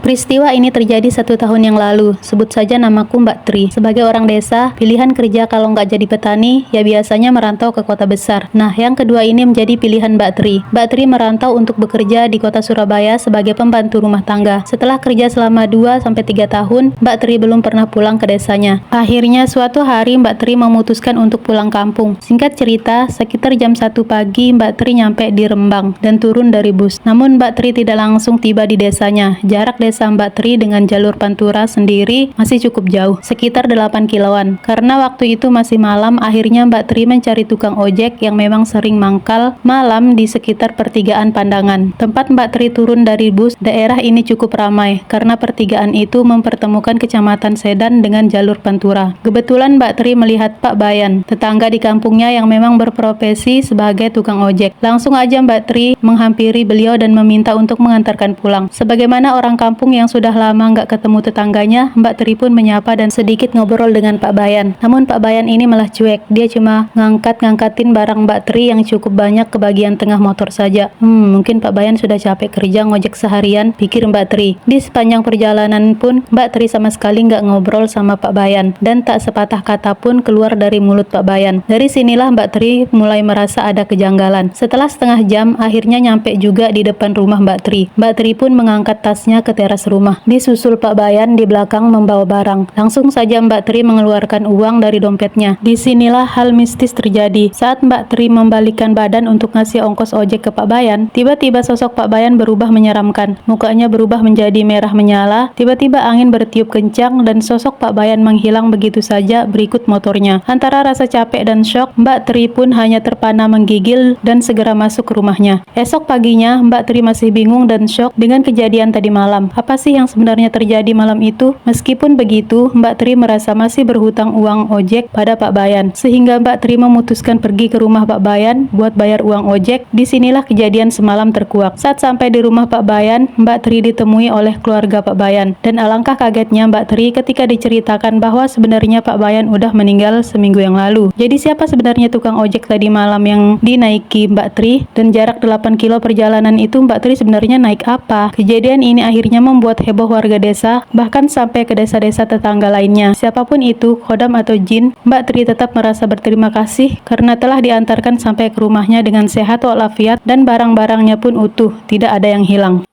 Peristiwa ini terjadi 1 tahun yang lalu. Sebut saja namaku Mbak Tri. Sebagai orang desa, pilihan kerja kalau nggak jadi petani, ya biasanya merantau ke kota besar. Nah, yang kedua ini menjadi pilihan Mbak Tri. Mbak Tri merantau untuk bekerja di kota Surabaya sebagai pembantu rumah tangga. Setelah kerja selama 2-3 tahun, Mbak Tri belum pernah pulang ke desanya. Akhirnya suatu hari Mbak Tri memutuskan untuk pulang kampung. Singkat cerita, sekitar jam 1 pagi Mbak Tri nyampe di Rembang dan turun dari bus. Namun Mbak Tri tidak langsung tiba di desanya. Jarak desa Mbak Tri dengan jalur Pantura sendiri masih cukup jauh, sekitar 8 kiloan. Karena waktu itu masih malam, akhirnya Mbak Tri mencari tukang ojek yang memang sering mangkal malam di sekitar pertigaan Pandangan. Tempat Mbak Tri turun dari bus, daerah ini cukup ramai karena pertigaan itu mempertemukan Kecamatan Sedan dengan jalur Pantura. Kebetulan Mbak Tri melihat Pak Bayan, tetangga di kampungnya yang memang berprofesi sebagai tukang ojek. Langsung aja Mbak Tri menghampiri beliau dan meminta untuk mengantarkan pulang. Sebagaimana orang kampung yang sudah lama nggak ketemu tetangganya, Mbak Tri pun menyapa dan sedikit ngobrol dengan Pak Bayan. Namun Pak Bayan ini malah cuek. Dia cuma ngangkatin barang Mbak Tri yang cukup banyak ke bagian tengah motor saja. Mungkin Pak Bayan sudah capek kerja ngojek seharian, pikir Mbak Tri. Di sepanjang perjalanan pun Mbak Tri sama sekali nggak ngobrol sama Pak Bayan dan tak sepatah kata pun keluar dari mulut Pak Bayan. Dari sinilah Mbak Tri mulai merasa ada kejanggalan. Setelah setengah jam, akhirnya nyampe juga di depan rumah Mbak Tri. Mbak Tri pun mengangkat tasnya ke teras rumah. Disusul Pak Bayan di belakang membawa barang. Langsung saja Mbak Tri mengeluarkan uang dari dompetnya. Disinilah hal mistis terjadi. Saat Mbak Tri membalikkan badan untuk ngasih ongkos ojek ke Pak Bayan, tiba-tiba sosok Pak Bayan berubah menyeramkan. Mukanya berubah menjadi merah menyala. Tiba-tiba angin bertiup kencang dan sosok Pak Bayan menghilang begitu saja berikut motornya. Antara rasa capek dan syok, Mbak Tri pun hanya terpana menggigil dan segera masuk ke rumahnya. Esok paginya, Mbak Tri masih bingung dan syok dengan kejadian tadi malam. Apa sih yang sebenarnya terjadi malam itu? Meskipun begitu, Mbak Tri merasa masih berhutang uang ojek pada Pak Bayan, sehingga Mbak Tri memutuskan pergi ke rumah Pak Bayan buat bayar uang ojek. Disinilah kejadian semalam terkuak. Saat sampai di rumah Pak Bayan, Mbak Tri ditemui oleh keluarga Pak Bayan, dan alangkah kagetnya Mbak Tri ketika diceritakan bahwa sebenarnya Pak Bayan udah meninggal seminggu yang lalu. Jadi siapa sebenarnya tukang ojek tadi malam yang dinaiki Mbak Tri, dan jarak 8 kilo perjalanan itu Mbak Tri sebenarnya naik apa? Kejadian ini akhirnya membuat heboh warga desa, bahkan sampai ke desa-desa tetangga lainnya. Siapapun itu, kodam atau jin, Mbak Tri tetap merasa berterima kasih karena telah diantarkan sampai ke rumahnya dengan sehat walafiat dan barang-barangnya pun utuh, tidak ada yang hilang.